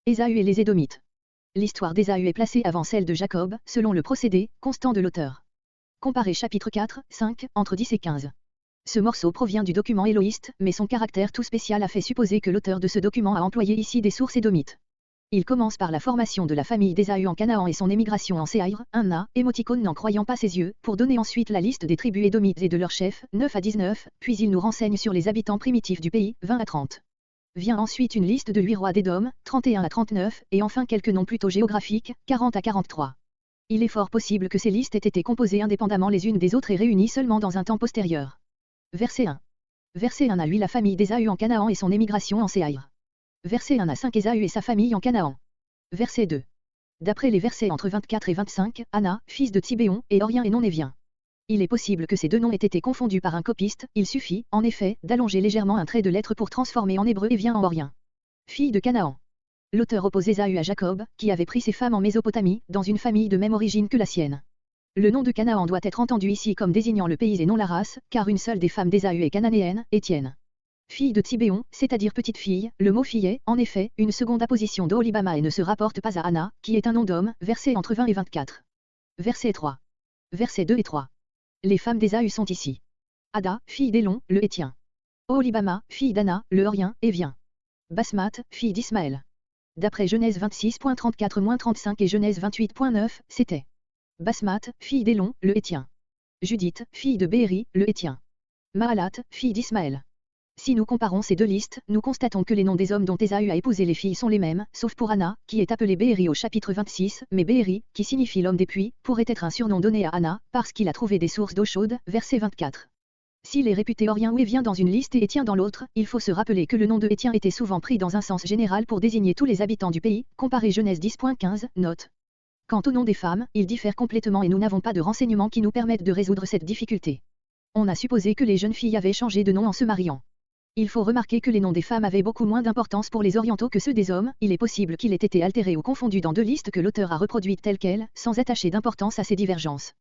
Ésaü et les Édomites. L'histoire d'Ésaü est placée avant celle de Jacob, selon le procédé constant de l'auteur. Comparez chapitre 4, 5, entre 10 et 15. Ce morceau provient du document éloïste, mais son caractère tout spécial a fait supposer que l'auteur de ce document a employé ici des sources édomites. Il commence par la formation de la famille d'Ésaü en Canaan et son émigration en Séhir, 1a, émoticône n'en croyant pas ses yeux, pour donner ensuite la liste des tribus édomites et de leurs chefs, 9 à 19, puis il nous renseigne sur les habitants primitifs du pays, 20 à 30. Vient ensuite une liste de 8 rois d'Édom, 31 à 39, et enfin quelques noms plutôt géographiques, 40 à 43. Il est fort possible que ces listes aient été composées indépendamment les unes des autres et réunies seulement dans un temps postérieur. Verset 1. Verset 1 à lui la famille d'Ésaü en Canaan et son émigration en Séhir. Verset 1 à 5 Ésaü et sa famille en Canaan. Verset 2. D'après les versets entre 24 et 25, Anna, fils de Tsibéon, et Orien et non-évien. Il est possible que ces deux noms aient été confondus par un copiste, il suffit, en effet, d'allonger légèrement un trait de lettre pour transformer en hébreu Évien en Orien. Fille de Canaan. L'auteur oppose Ésaü à Jacob, qui avait pris ses femmes en Mésopotamie, dans une famille de même origine que la sienne. Le nom de Canaan doit être entendu ici comme désignant le pays et non la race, car une seule des femmes d'Ésaü est cananéenne, Étienne. Fille de Tsibéon, c'est-à-dire petite fille, le mot fille est, en effet, une seconde apposition d'Oholibama et ne se rapporte pas à Anna, qui est un nom d'homme, verset entre 20 et 24. Verset 3. Versets 2 et 3. Les femmes d'Ésaü sont ici. Ada, fille d'Élon, le Hétien. Oholibama, fille d'Anna, le Horien, Évien. Basmath, fille d'Ismaël. D'après Genèse 26.34-35 et Genèse 28.9, c'était Basmath, fille d'Élon, le Hétien. Judith, fille de Béhéri, le Hétien. Mahalat, fille d'Ismaël. Si nous comparons ces deux listes, nous constatons que les noms des hommes dont Ésaü a épousé les filles sont les mêmes, sauf pour Anna, qui est appelée Béhéri au chapitre 26, mais Béhéri, qui signifie l'homme des puits, pourrait être un surnom donné à Anna, parce qu'il a trouvé des sources d'eau chaude, verset 24. S'il est réputé Orien ou Évien dans une liste et Hétien dans l'autre, il faut se rappeler que le nom de Hétien était souvent pris dans un sens général pour désigner tous les habitants du pays, comparez Genèse 10.15, note. Quant au nom des femmes, ils diffèrent complètement et nous n'avons pas de renseignements qui nous permettent de résoudre cette difficulté. On a supposé que les jeunes filles avaient changé de nom en se mariant. Il faut remarquer que les noms des femmes avaient beaucoup moins d'importance pour les orientaux que ceux des hommes, il est possible qu'il ait été altéré ou confondu dans deux listes que l'auteur a reproduites telles quelles, sans attacher d'importance à ces divergences.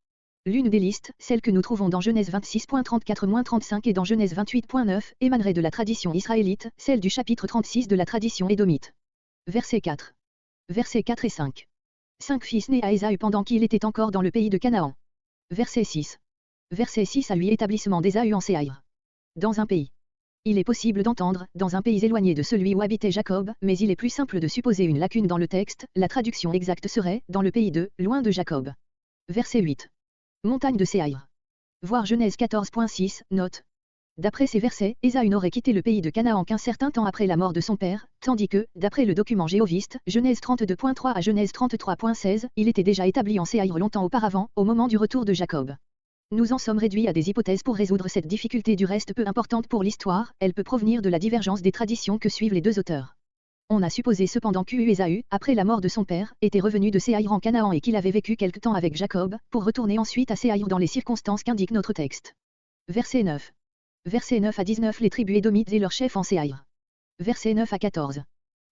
L'une des listes, celle que nous trouvons dans Genèse 26.34-35 et dans Genèse 28.9, émanerait de la tradition israélite, celle du chapitre 36 de la tradition édomite. Verset 4. Versets 4 et 5. 5 fils nés à Ésaü pendant qu'il était encore dans le pays de Canaan. Verset 6. Verset 6 à lui établissement d'Ésaü en Séhir. Dans un pays. Il est possible d'entendre, dans un pays éloigné de celui où habitait Jacob, mais il est plus simple de supposer une lacune dans le texte, la traduction exacte serait, dans le pays de, loin de Jacob. Verset 8. Montagne de Séhir. Voir Genèse 14.6, note. D'après ces versets, Ésaü n'aurait quitté le pays de Canaan qu'un certain temps après la mort de son père, tandis que, d'après le document jéhoviste, Genèse 32.3 à Genèse 33.16, il était déjà établi en Séhir longtemps auparavant, au moment du retour de Jacob. Nous en sommes réduits à des hypothèses pour résoudre cette difficulté du reste peu importante pour l'histoire, elle peut provenir de la divergence des traditions que suivent les deux auteurs. On a supposé cependant qu'Ésaü, après la mort de son père, était revenu de Séhir en Canaan et qu'il avait vécu quelque temps avec Jacob, pour retourner ensuite à Séhir dans les circonstances qu'indique notre texte. Verset 9. Versets 9 à 19 les tribus édomites et leurs chefs en Séhir. Versets 9 à 14.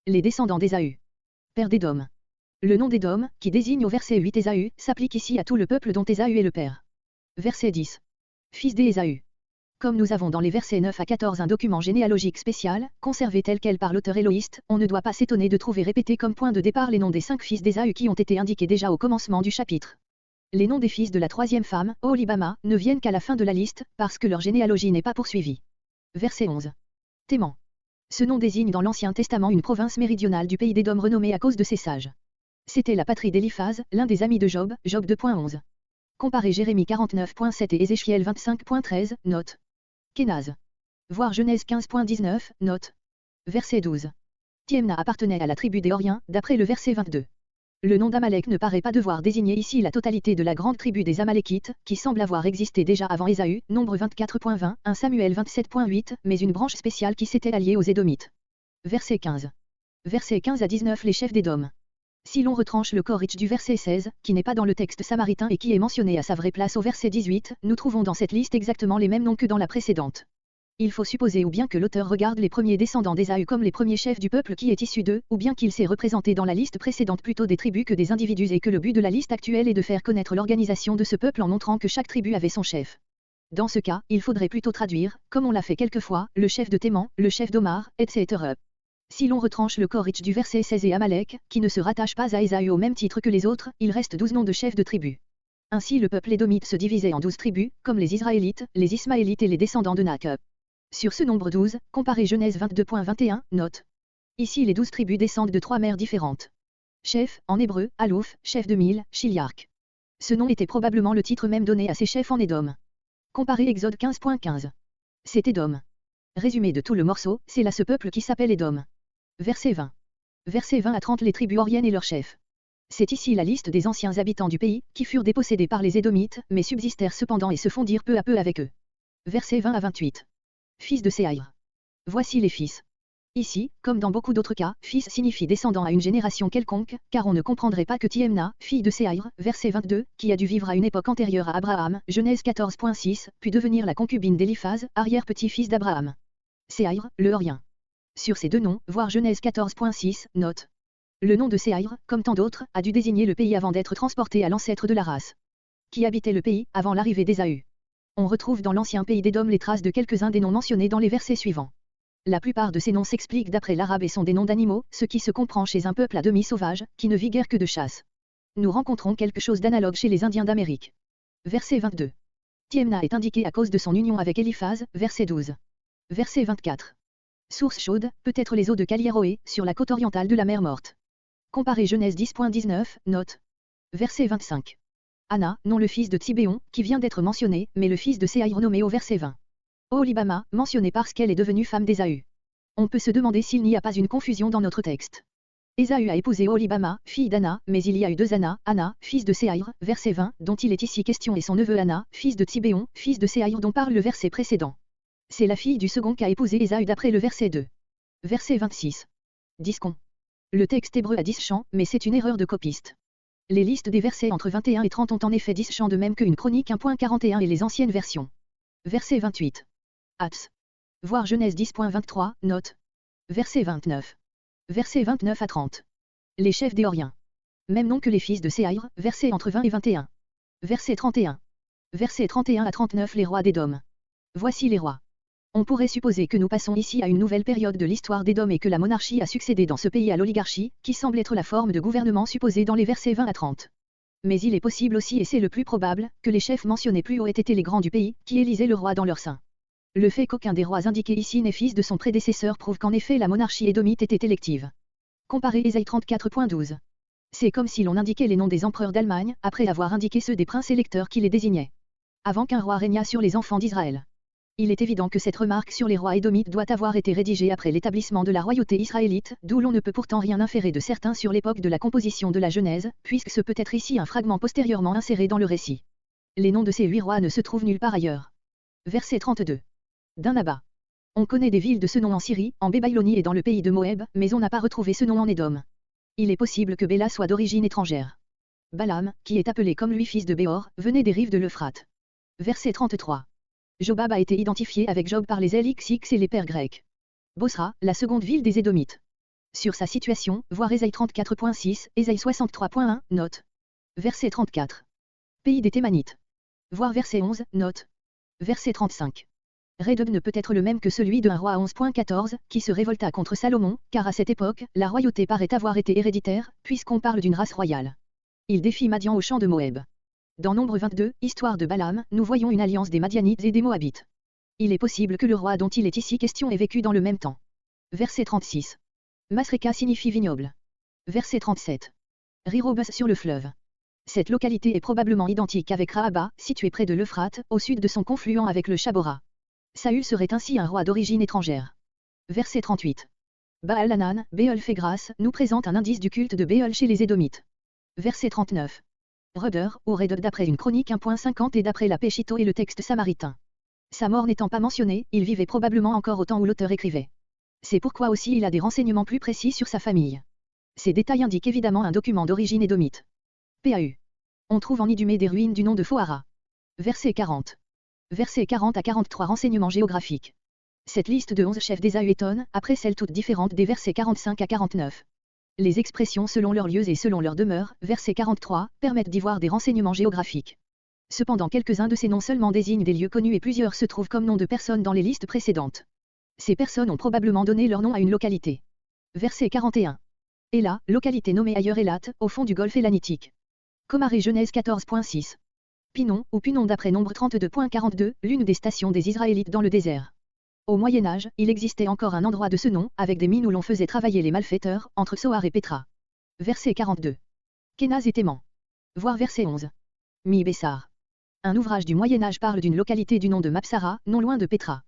Les descendants d'Ésaü. Père d'Édom. Le nom d'Édom, qui désigne au verset 8 Ésaü, s'applique ici à tout le peuple dont Ésaü est le père. Verset 10. Fils d'Ésaü. Comme nous avons dans les versets 9 à 14 un document généalogique spécial, conservé tel quel par l'auteur éloïste, on ne doit pas s'étonner de trouver répétés comme point de départ les noms des 5 fils d'Ésaü qui ont été indiqués déjà au commencement du chapitre. Les noms des fils de la troisième femme, Oholibama, ne viennent qu'à la fin de la liste, parce que leur généalogie n'est pas poursuivie. Verset 11. Théman. Ce nom désigne dans l'Ancien Testament une province méridionale du pays d'Édom renommée à cause de ses sages. C'était la patrie d'Éliphaz, l'un des amis de Job, Job 2.11. Comparez Jérémie 49.7 et Ézéchiel 25.13, note. Kénaz. Voir Genèse 15.19, note. Verset 12. Thiemna appartenait à la tribu des Horiens, d'après le verset 22. Le nom d'Amalek ne paraît pas devoir désigner ici la totalité de la grande tribu des Amalékites, qui semble avoir existé déjà avant Ésaü, Nombre 24.20, 1 Samuel 27.8, mais une branche spéciale qui s'était alliée aux Édomites. Verset 15. Versets 15 à 19 les chefs d'Édom. Si l'on retranche le Korich du verset 16, qui n'est pas dans le texte samaritain et qui est mentionné à sa vraie place au verset 18, nous trouvons dans cette liste exactement les mêmes noms que dans la précédente. Il faut supposer ou bien que l'auteur regarde les premiers descendants d'Ésaü comme les premiers chefs du peuple qui est issu d'eux, ou bien qu'il s'est représenté dans la liste précédente plutôt des tribus que des individus et que le but de la liste actuelle est de faire connaître l'organisation de ce peuple en montrant que chaque tribu avait son chef. Dans ce cas, il faudrait plutôt traduire, comme on l'a fait quelquefois, le chef de Théman, le chef d'Omar, etc. Si l'on retranche le Korich du verset 16 et Amalek, qui ne se rattache pas à Ésaü au même titre que les autres, il reste 12 noms de chefs de tribus. Ainsi le peuple édomite se divisait en 12 tribus, comme les Israélites, les Ismaélites et les descendants de Naakab. Sur ce nombre 12, comparez Genèse 22.21, note. Ici les 12 tribus descendent de 3 mères différentes. Chef, en hébreu, Alouf, chef de 1000, Chiliarque. Ce nom était probablement le titre même donné à ces chefs en Édom. Comparez Exode 15.15. C'est Édom. Résumé de tout le morceau, c'est là ce peuple qui s'appelle Édom. Verset 20. Versets 20 à 30 les tribus oriennes et leurs chefs. C'est ici la liste des anciens habitants du pays, qui furent dépossédés par les Édomites, mais subsistèrent cependant et se fondirent peu à peu avec eux. Versets 20 à 28. Fils de Séhaïr. Voici les fils. Ici, comme dans beaucoup d'autres cas, fils signifie descendant à une génération quelconque, car on ne comprendrait pas que Tiemna, fille de Séhaïr, verset 22, qui a dû vivre à une époque antérieure à Abraham, Genèse 14.6, puis devenir la concubine d'Éliphaz, arrière-petit-fils d'Abraham. Séhaïr, le Horien. Sur ces deux noms, voir Genèse 14.6, note. Le nom de Séhaïr, comme tant d'autres, a dû désigner le pays avant d'être transporté à l'ancêtre de la race. Qui habitait le pays, avant l'arrivée d'Ésaü. On retrouve dans l'ancien pays d'Édom les traces de quelques-uns des noms mentionnés dans les versets suivants. La plupart de ces noms s'expliquent d'après l'arabe et sont des noms d'animaux, ce qui se comprend chez un peuple à demi sauvage, qui ne vit guère que de chasse. Nous rencontrons quelque chose d'analogue chez les Indiens d'Amérique. Verset 22. Tiemna est indiqué à cause de son union avec Éliphaz, verset 12. Verset 24. Source chaude, peut-être les eaux de Kalieroé, sur la côte orientale de la mer Morte. Comparez Genèse 10.19, note. Verset 25. Anna, non le fils de Tsibéon, qui vient d'être mentionné, mais le fils de Séhaïr nommé au verset 20. Oholibama, mentionné parce qu'elle est devenue femme d'Ésaü. On peut se demander s'il n'y a pas une confusion dans notre texte. Ésaü a épousé Oholibama, fille d'Anna, mais il y a eu deux Anna, fils de Séhaïr, verset 20, dont il est ici question et son neveu Anna, fils de Tsibéon, fils de Séhaïr dont parle le verset précédent. C'est la fille du second qu'a épousé Ésaü d'après le verset 2. Verset 26. Discon. Le texte hébreu a 10 chants, mais c'est une erreur de copiste. Les listes des versets entre 21 et 30 ont en effet 10 chants de même qu'une chronique 1.41 et les anciennes versions. Verset 28. Hats. Voir Genèse 10.23, note. Verset 29. Verset 29 à 30. Les chefs des Horiens. Même nom que les fils de Séhaïr, verset entre 20 et 21. Verset 31. Verset 31 à 39 les rois d'Édom. Voici les rois. On pourrait supposer que nous passons ici à une nouvelle période de l'histoire d'Édom et que la monarchie a succédé dans ce pays à l'oligarchie, qui semble être la forme de gouvernement supposée dans les versets 20 à 30. Mais il est possible aussi et c'est le plus probable, que les chefs mentionnés plus haut aient été les grands du pays, qui élisaient le roi dans leur sein. Le fait qu'aucun des rois indiqués ici n'est fils de son prédécesseur prouve qu'en effet la monarchie édomite était élective. Comparez Ésaïe 34.12. C'est comme si l'on indiquait les noms des empereurs d'Allemagne, après avoir indiqué ceux des princes électeurs qui les désignaient. Avant qu'un roi régnât sur les enfants d'Israël. Il est évident que cette remarque sur les rois édomites doit avoir été rédigée après l'établissement de la royauté israélite, d'où l'on ne peut pourtant rien inférer de certain sur l'époque de la composition de la Genèse, puisque ce peut être ici un fragment postérieurement inséré dans le récit. Les noms de ces 8 rois ne se trouvent nulle part ailleurs. Verset 32. Dinaba. On connaît des villes de ce nom en Syrie, en Babylonie et dans le pays de Moab, mais on n'a pas retrouvé ce nom en Édom. Il est possible que Béla soit d'origine étrangère. Balaam, qui est appelé comme lui fils de Béor, venait des rives de l'Euphrate. Verset 33. Jobab a été identifié avec Job par les LXX et les pères grecs. Bosra, la seconde ville des Édomites. Sur sa situation, voir Ésaïe 34.6, Ésaïe 63.1, note. Verset 34. Pays des Thémanites. Voir verset 11, note. Verset 35. Redog ne peut être le même que celui de 1 roi 11.14, qui se révolta contre Salomon, car à cette époque, la royauté paraît avoir été héréditaire, puisqu'on parle d'une race royale. Il défie Madian au champ de Moab. Dans Nombre 22, histoire de Balaam, nous voyons une alliance des Madianites et des Moabites. Il est possible que le roi dont il est ici question ait vécu dans le même temps. Verset 36. Masreka signifie vignoble. Verset 37. Rirobas sur le fleuve. Cette localité est probablement identique avec Rahaba, située près de l'Euphrate, au sud de son confluent avec le Chabora. Saül serait ainsi un roi d'origine étrangère. Verset 38. Baal-Hanan, Béol fait grâce, nous présente un indice du culte de Béol chez les Édomites. Verset 39. Rudder, ou Redog d'après une chronique 1.50 et d'après la Péchito et le texte samaritain. Sa mort n'étant pas mentionnée, il vivait probablement encore au temps où l'auteur écrivait. C'est pourquoi aussi il a des renseignements plus précis sur sa famille. Ces détails indiquent évidemment un document d'origine édomite. PAU. On trouve en Idumée des ruines du nom de Fohara. Verset 40. Verset 40 à 43 renseignements géographiques. Cette liste de 11 chefs d'Ésaü étonne, après celles toutes différentes des versets 45 à 49. Les expressions selon leurs lieux et selon leur demeure, verset 43, permettent d'y voir des renseignements géographiques. Cependant quelques-uns de ces noms seulement désignent des lieux connus et plusieurs se trouvent comme noms de personnes dans les listes précédentes. Ces personnes ont probablement donné leur nom à une localité. Verset 41. Éla, localité nommée ailleurs Élat, au fond du golfe élanitique. Comaré Genèse 14.6. Pinon, ou Punon d'après Nombre 32.42, l'une des stations des Israélites dans le désert. Au Moyen-Âge, il existait encore un endroit de ce nom, avec des mines où l'on faisait travailler les malfaiteurs, entre Soar et Pétra. Verset 42. Kénaz et Théman. Voir verset 11. Mi Bessar. Un ouvrage du Moyen-Âge parle d'une localité du nom de Mapsara, non loin de Pétra.